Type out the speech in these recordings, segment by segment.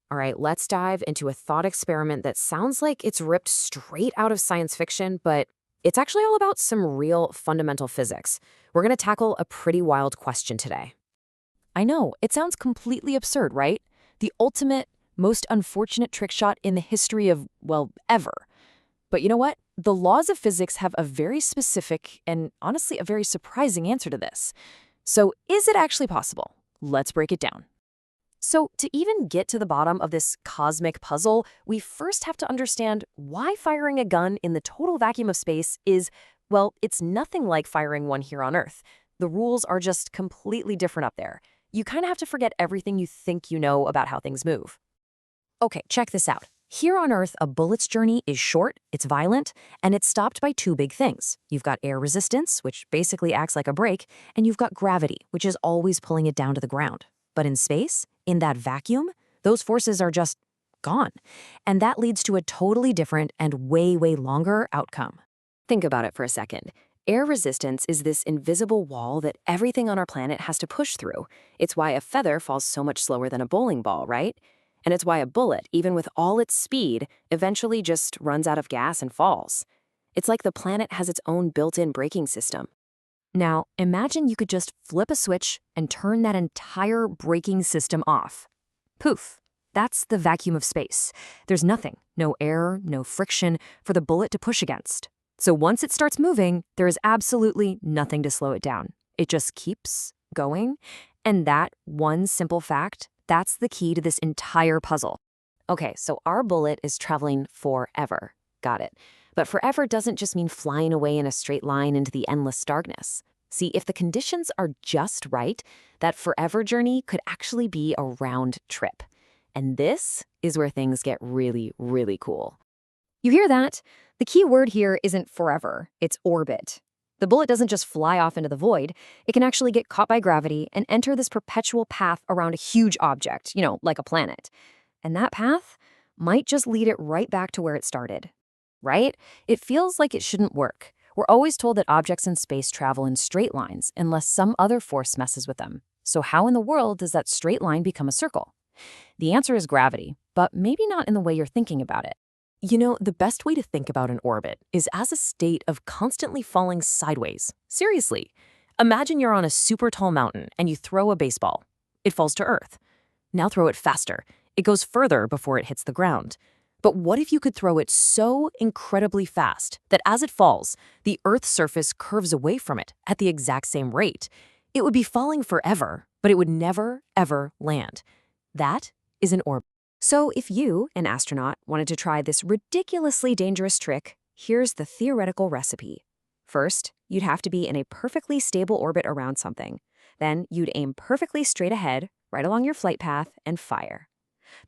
All right, let's dive into a thought experiment that sounds like it's ripped straight out of science fiction, but it's actually all about some real fundamental physics. We're going to tackle a pretty wild question today. I know, it sounds completely absurd, right? The ultimate, most unfortunate trick shot in the history of, well, ever. But you know what? The laws of physics have a very specific and honestly a very surprising answer to this. So, is it actually possible? Let's break it down. So, to even get to the bottom of this cosmic puzzle, we first have to understand why firing a gun in the total vacuum of space is, well, it's nothing like firing one here on Earth. The rules are just completely different up there. You kind of have to forget everything you think you know about how things move. Okay, check this out. Here on Earth, a bullet's journey is short, it's violent, and it's stopped by two big things. You've got air resistance, which basically acts like a brake, and you've got gravity, which is always pulling it down to the ground. But in space, in that vacuum, those forces are just gone. And that leads to a totally different and way, way longer outcome. Think about it for a second. Air resistance is this invisible wall that everything on our planet has to push through. It's why a feather falls so much slower than a bowling ball, right? And it's why a bullet, even with all its speed, eventually just runs out of gas and falls. It's like the planet has its own built-in braking system. Now, imagine you could just flip a switch and turn that entire braking system off. Poof! That's the vacuum of space. There's nothing, no air, no friction for the bullet to push against. So once it starts moving, there is absolutely nothing to slow it down. It just keeps going, and that one simple fact, that's the key to this entire puzzle. Okay, so our bullet is traveling forever. Got it. But forever doesn't just mean flying away in a straight line into the endless darkness. See, if the conditions are just right, that forever journey could actually be a round trip. And this is where things get really, really cool. You hear that? The key word here isn't forever, it's orbit. The bullet doesn't just fly off into the void, it can actually get caught by gravity and enter this perpetual path around a huge object, like a planet. And that path might just lead it right back to where it started. Right? It feels like it shouldn't work. We're always told that objects in space travel in straight lines unless some other force messes with them. So how in the world does that straight line become a circle? The answer is gravity, but maybe not in the way you're thinking about it. The best way to think about an orbit is as a state of constantly falling sideways. Seriously. Imagine you're on a super tall mountain and you throw a baseball. It falls to Earth. Now throw it faster. It goes further before it hits the ground. But what if you could throw it so incredibly fast that as it falls, the Earth's surface curves away from it at the exact same rate? It would be falling forever, but it would never, ever land. That is an orbit. So if you, an astronaut, wanted to try this ridiculously dangerous trick, here's the theoretical recipe. First, you'd have to be in a perfectly stable orbit around something. Then you'd aim perfectly straight ahead, right along your flight path, and fire.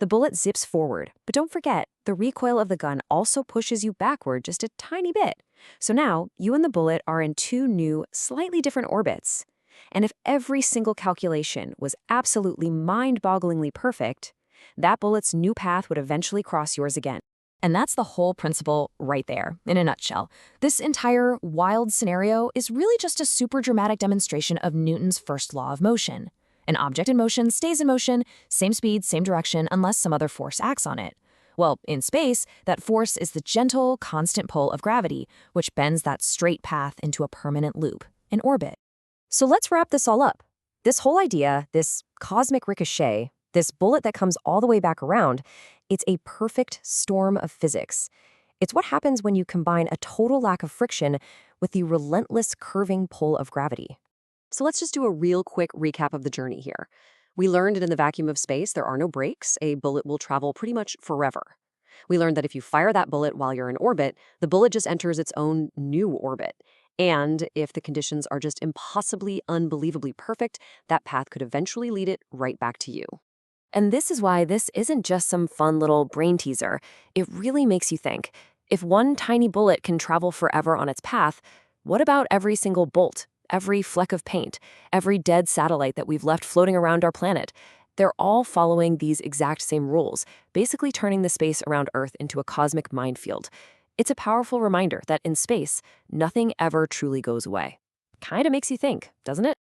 The bullet zips forward, but don't forget, the recoil of the gun also pushes you backward just a tiny bit. So now, you and the bullet are in two new, slightly different orbits. And if every single calculation was absolutely mind-bogglingly perfect, that bullet's new path would eventually cross yours again. And that's the whole principle right there, in a nutshell. This entire wild scenario is really just a super dramatic demonstration of Newton's first law of motion. An object in motion stays in motion, same speed, same direction, unless some other force acts on it. Well, in space, that force is the gentle, constant pull of gravity, which bends that straight path into a permanent loop, an orbit. So let's wrap this all up. This whole idea, this cosmic ricochet, this bullet that comes all the way back around, it's a perfect storm of physics. It's what happens when you combine a total lack of friction with the relentless curving pull of gravity. So let's just do a real quick recap of the journey here. We learned that in the vacuum of space, there are no brakes. A bullet will travel pretty much forever. We learned that if you fire that bullet while you're in orbit, the bullet just enters its own new orbit. And if the conditions are just impossibly, unbelievably perfect, that path could eventually lead it right back to you. And this is why this isn't just some fun little brain teaser. It really makes you think. If one tiny bullet can travel forever on its path, what about every single bolt, every fleck of paint, every dead satellite that we've left floating around our planet? They're all following these exact same rules, basically turning the space around Earth into a cosmic minefield. It's a powerful reminder that in space, nothing ever truly goes away. Kinda makes you think, doesn't it?